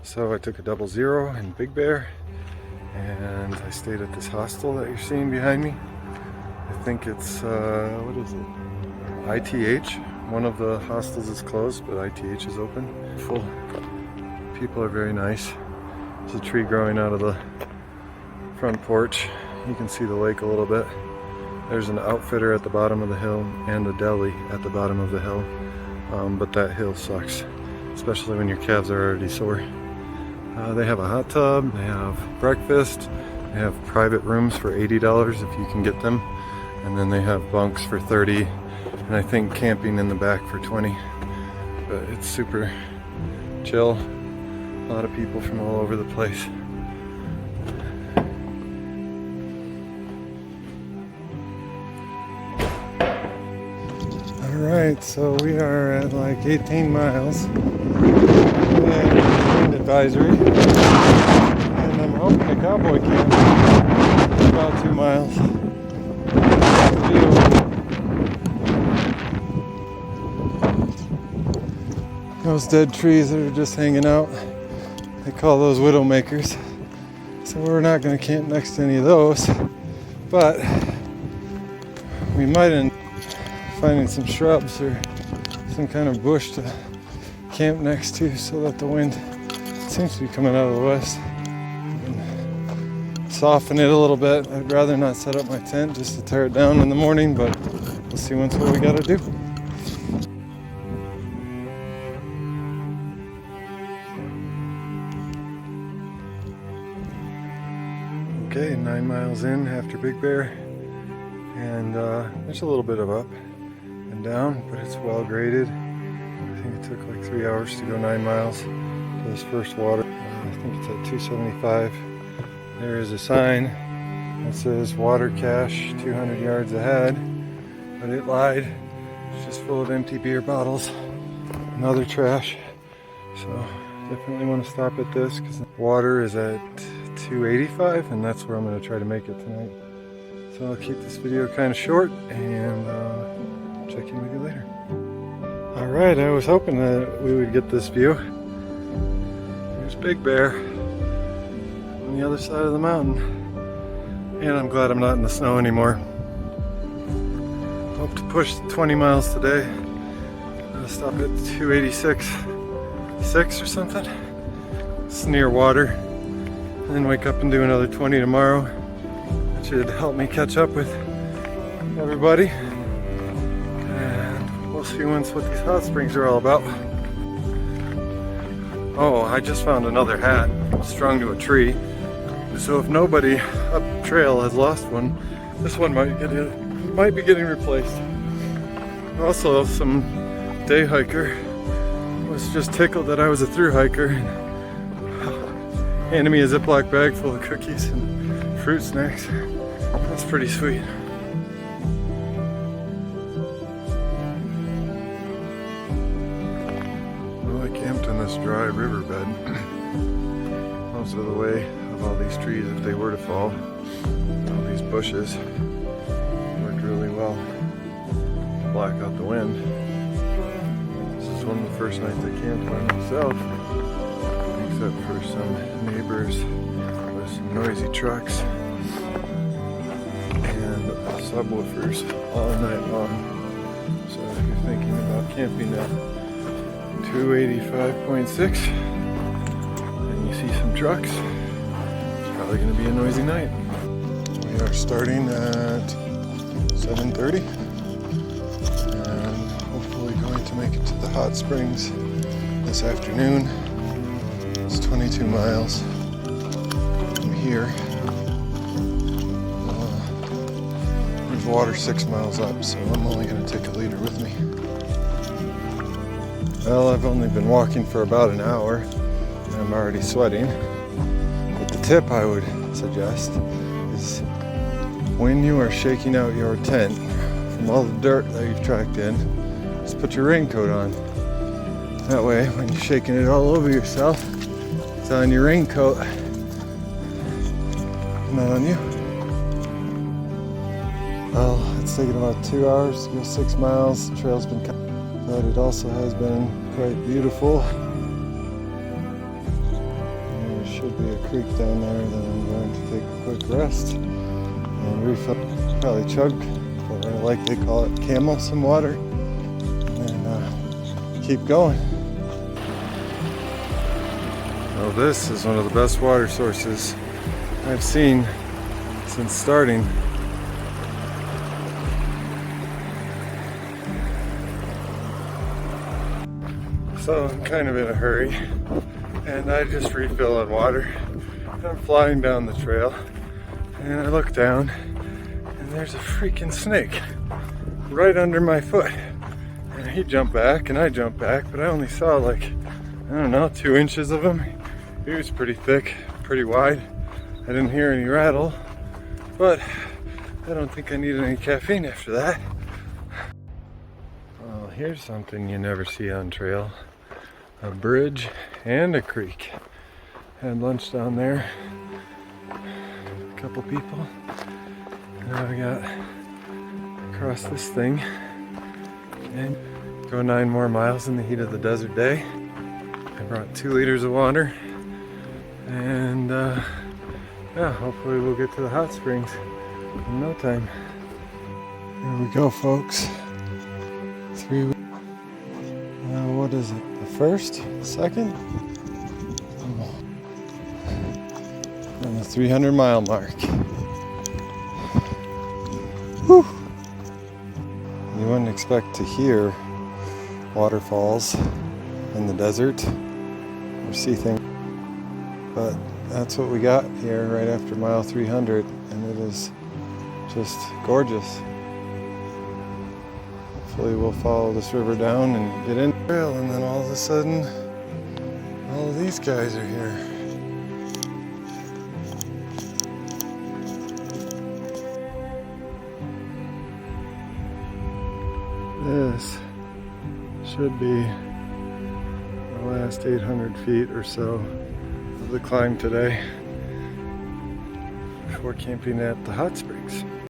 So I took a 00 in Big Bear, and I stayed at this hostel that you're seeing behind me. I think it's, what is it? ITH. One of the hostels is closed, but ITH is open. Full. People are very nice. There's a tree growing out of the front porch. You can see the lake a little bit. There's an outfitter at the bottom of the hill and a deli at the bottom of the hill. But that hill sucks, especially when your calves are already sore. They have a hot tub, they have breakfast, they have private rooms for $80 if you can get them, and then they have bunks for $30, and I think camping in the back for $20. But it's super chill. A lot of people from all over the place. Alright, so we are at like 18 miles. Wind advisory. And I'm hoping the cowboy camp is about 2 miles. Those dead trees that are just hanging out, they call those widow makers. So we're not going to camp next to any of those, but we might end up finding some shrubs or some kind of bush to camp next to so that the wind seems to be coming out of the west. And soften it a little bit. I'd rather not set up my tent just to tear it down in the morning, but we'll see what we got to do. Okay, 9 miles in after Big Bear, and there's a little bit of up and down, but it's well graded. I think it took like 3 hours to go 9 miles to this first water. I think it's at 275. There is a sign that says water cache 200 yards ahead, but it lied. It's just full of empty beer bottles and other trash. So definitely want to stop at this because water is at 285, and that's where I'm going to try to make it tonight. So I'll keep this video kind of short, and check in with you later. Alright, I was hoping that we would get this view. There's Big Bear on the other side of the mountain, and I'm glad I'm not in the snow anymore. Hope to push 20 miles today. I'll stop at 286.6 or something. It's near water. And then wake up and do another 20 tomorrow. That should help me catch up with everybody. And we'll see what these hot springs are all about. Oh, I just found another hat strung to a tree. So if nobody up trail has lost one, this one might be getting replaced. Also, some day hiker was just tickled that I was a through hiker. Handed me a Ziploc bag full of cookies and fruit snacks. That's pretty sweet. Well, I camped in this dry riverbed. Most of the way of all these trees, if they were to fall, all these bushes worked really well to block out the wind. This is one of the first nights I camped by myself, except for some neighbors with some noisy trucks and subwoofers all night long. So if you're thinking about camping at 285.6 and you see some trucks, it's probably going to be a noisy night. We are starting at 7:30 and hopefully going to make it to the hot springs this afternoon. It's 22 miles from here. There's water 6 miles up, so I'm only going to take a liter with me. Well, I've only been walking for about an hour, and I'm already sweating. But the tip I would suggest is when you are shaking out your tent from all the dirt that you've tracked in, just put your raincoat on. That way, when you're shaking it all over yourself, it's on your raincoat, not on you. Well, it's taken about 2 hours to go 6 miles. The trail's been cut, but it also has been quite beautiful. should be a creek down there that I'm going to take a quick rest and refill, probably chug, or like they call it, camel some water, and keep going. Well, this is one of the best water sources I've seen since starting. So I'm kind of in a hurry, and I just refill on water. I'm flying down the trail, and I look down, and there's a freaking snake right under my foot. And he jumped back, and I jumped back, but I only saw like, I don't know, 2 inches of him. He was pretty thick, pretty wide. I didn't hear any rattle, but I don't think I needed any caffeine after that. Well, here's something you never see on trail. A bridge and a creek. Had lunch down there. A couple people. Now we got across this thing and go 9 more miles in the heat of the desert day. I brought 2 liters of water, and yeah, hopefully we'll get to the hot springs in no time. Here we go, folks. 3 weeks. What is it? The first? Second? On the 300-mile mark. Whew. You wouldn't expect to hear waterfalls in the desert or see things, but that's what we got here right after mile 300, and it is just gorgeous. Hopefully we'll follow this river down and get in the trail, and then all of a sudden all of these guys are here. This should be the last 800 feet or so of the climb today before camping at the hot springs.